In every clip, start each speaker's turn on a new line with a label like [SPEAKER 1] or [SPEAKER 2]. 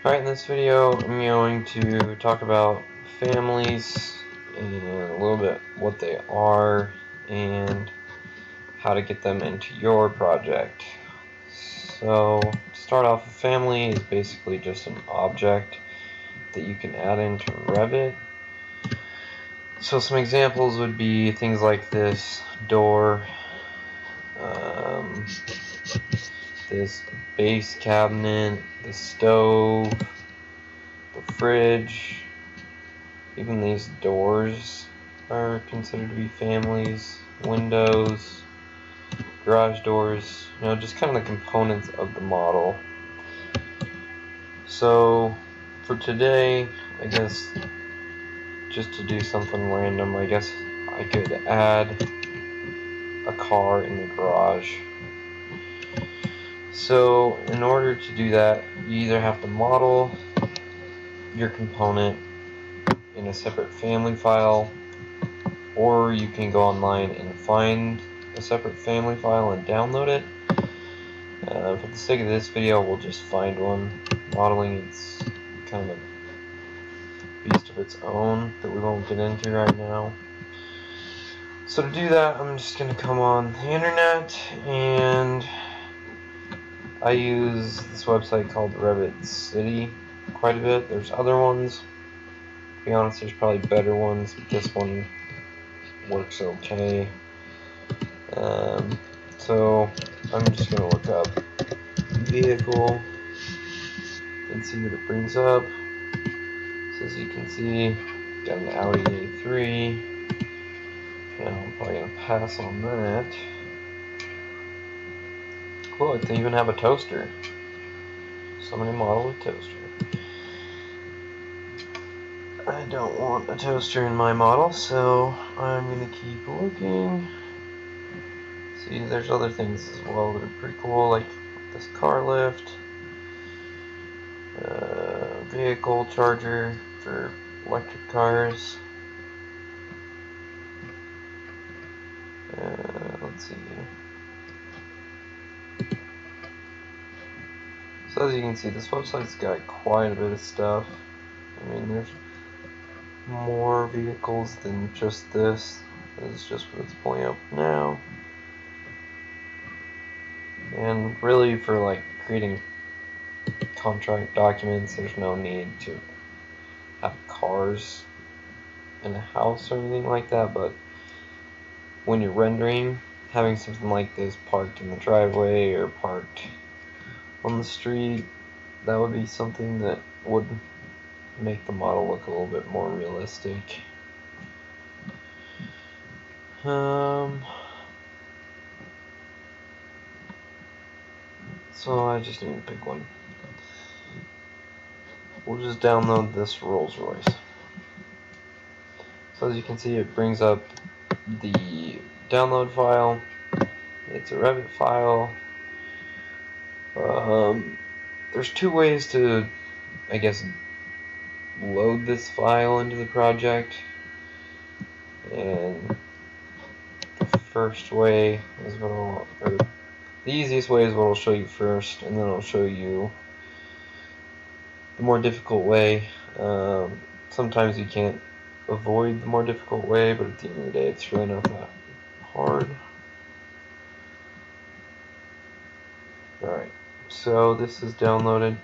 [SPEAKER 1] Alright, in this video I'm going to talk about families and a little bit what they are and how to get them into your project. So, to start off, a family is basically just an object that you can add into Revit. So some examples would be things like this door, this base cabinet, the stove, the fridge. Even these doors are considered to be families. Windows, garage doors, just kind of the components of the model. So for today, I guess just to do something random, I guess I could add a car in the garage. So in order to do that, you either have to model your component in a separate family file, or you can go online and find a separate family file and download it. For the sake of this video, we'll just find one. Modeling is kind of a beast of its own that we won't get into right now. So to do that, I'm just going to come on the internet, and I use this website called Revit City quite a bit. There's other ones. To be honest, there's probably better ones, but this one works okay. So I'm just going to look up vehicle and see what it brings up. So as you can see, got an Audi A3. Now I'm probably going to pass on that. Cool, it can even have a toaster. Somebody model a toaster. I don't want a toaster in my model, so I'm going to keep looking. See, there's other things as well that are pretty cool, like this car lift, vehicle charger for electric cars. Let's see. So as you can see, this website's got quite a bit of stuff. I mean, there's more vehicles than just this. This is just what it's pulling up now. And really, for like creating contract documents, there's no need to have cars in a house or anything like that, but when you're rendering, having something like this parked in the driveway or parked on the street, that would be something that would make the model look a little bit more realistic. So I just need to pick one. We'll just download this Rolls Royce. So as you can see, it brings up the download file. It's a Revit file. There's two ways to, I guess, load this file into the project. And the first way is the easiest way is what I'll show you first, and then I'll show you the more difficult way. Sometimes you can't avoid the more difficult way, but at the end of the day, it's really not that hard. Alright, so this is downloaded.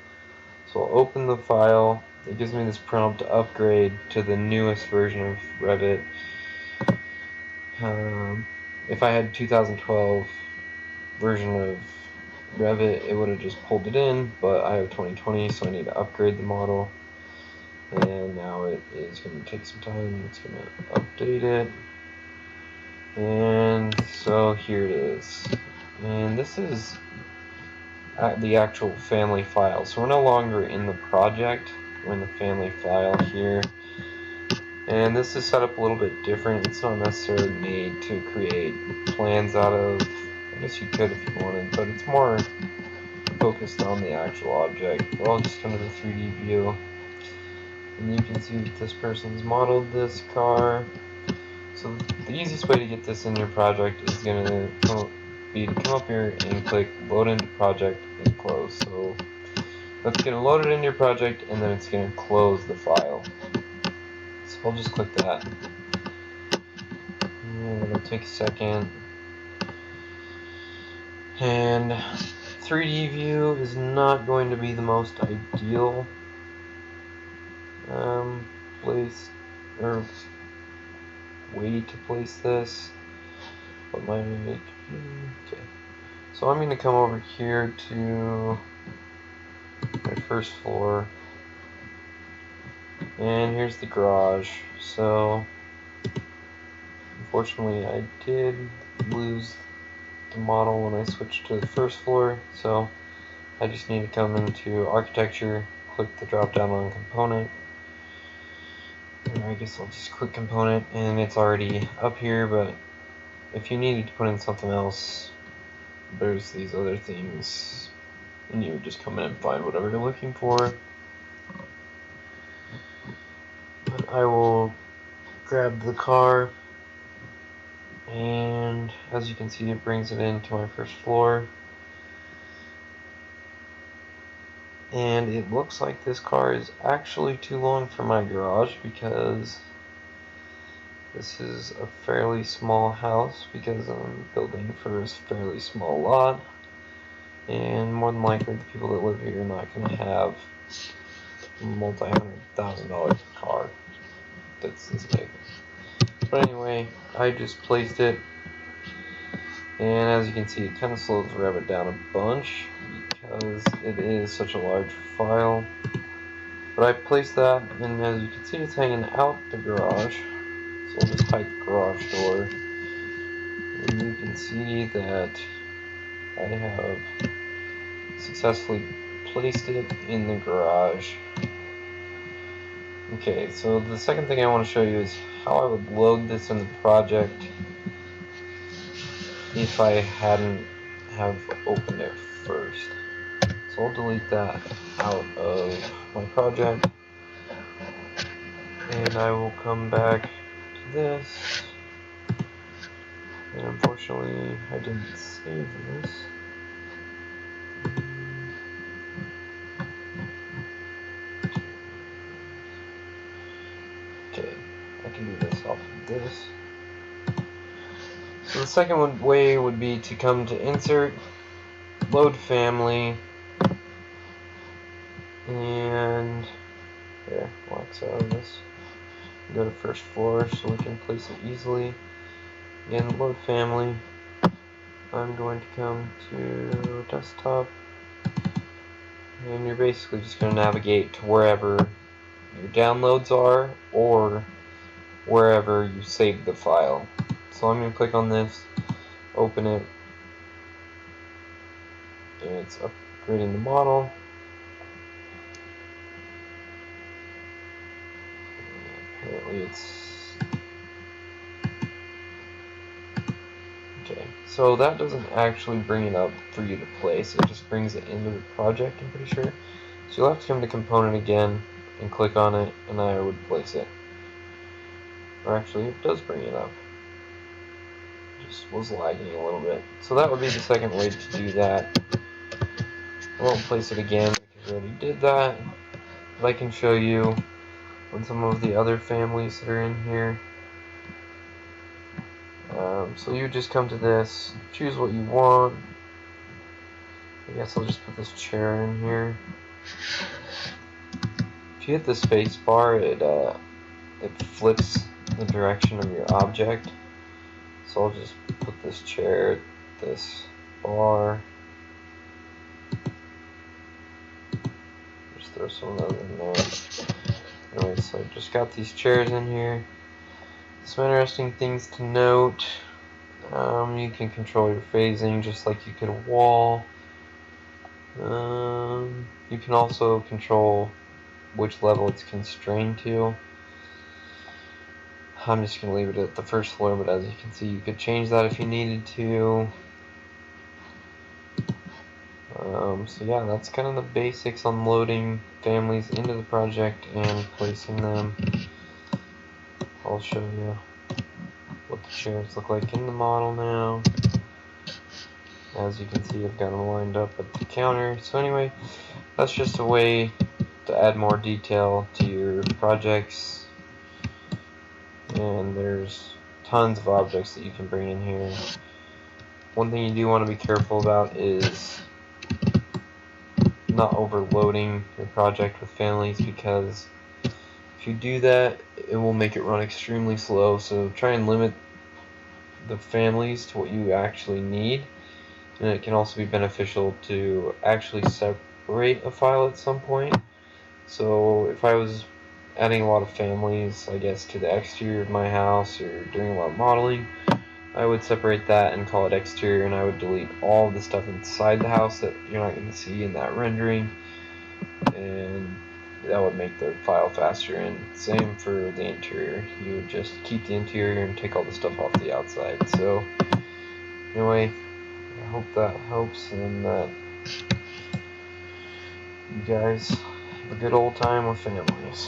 [SPEAKER 1] So I'll open the file. It gives me this prompt to upgrade to the newest version of Revit. If I had 2012 version of Revit, it would have just pulled it in, but I have 2020, so I need to upgrade the model. And now it is going to take some time. It's going to update it. And so here it is. And this is the actual family file. So we're no longer in the project. We're in the family file here. And this is set up a little bit different. It's not necessarily made to create plans out of. I guess you could if you wanted, but it's more focused on the actual object. But I'll just come to the 3D view. And you can see that this person's modeled this car. So the easiest way to get this in your project is going to be to come up here and click Load into Project and Close. So That's going to load it into your project, and then it's going to close the file. So I'll just click that. And it'll take a second. And 3D view is not going to be the most ideal place or way to place this. What might make okay. So I'm going to come over here to my first floor, and here's the garage. So unfortunately I did lose the model when I switched to the first floor, so I just need to come into architecture, click the drop down on component, and I guess I'll just click component, and it's already up here. But if you needed to put in something else, there's these other things, and you would just come in and find whatever you're looking for. But I will grab the car, and as you can see, it brings it into my first floor. And it looks like this car is actually too long for my garage, because this is a fairly small house, because I'm building for a fairly small lot, and more than likely the people that live here are not going to have a multi-$100,000 car that's this big. But anyway, I just placed it, and as you can see, it kind of slows Revit down a bunch because it is such a large file. But I placed that, and as you can see, it's hanging out the garage. So I'll just type garage door, and you can see that I have successfully placed it in the garage. Okay, so the second thing I want to show you is how I would load this in the project if I hadn't have opened it first. So I'll delete that out of my project, and I will come back to this. And unfortunately, I didn't save this. Okay, I can do this off of this. So the second way would be to come to Insert, Load Family, and there, wax out of this. Go to first floor so we can place it easily. Again, Load Family. I'm going to come to Desktop, and you're basically just going to navigate to wherever your downloads are or wherever you saved the file. So I'm going to click on this, open it, and it's upgrading the model. Apparently it's okay. So that doesn't actually bring it up for you to place, it just brings it into the project, I'm pretty sure. So you'll have to come to component again and click on it, and I would place it. Or actually, it does bring it up. Just was lagging a little bit. So that would be the second way to do that. I won't place it again because I already did that. But I can show you on some of the other families that are in here. So you just come to this, choose what you want. I guess I'll just put this chair in here. If you hit the space bar, it flips the direction of your object. So I'll just put this chair, this bar. Just throw some of those in there. Anyway, so I just got these chairs in here. Some interesting things to note. You can control your phasing just like you could a wall. You can also control which level it's constrained to. I'm just going to leave it at the first floor, but as you can see, you could change that if you needed to. So yeah, that's kind of the basics on loading families into the project and placing them. I'll show you what the chairs look like in the model now. As you can see, I've got them lined up at the counter. So anyway, that's just a way to add more detail to your projects, and there's tons of objects that you can bring in here. One thing you do want to be careful about is not overloading your project with families, because if you do that, it will make it run extremely slow. So try and limit the families to what you actually need, and it can also be beneficial to actually separate a file at some point. So if I was adding a lot of families, I guess, to the exterior of my house or doing a lot of modeling, I would separate that and call it exterior, and I would delete all the stuff inside the house that you're not going to see in that rendering, and that would make the file faster. And same for the interior, you would just keep the interior and take all the stuff off the outside. So anyway, I hope that helps, and that you guys have a good old time with families.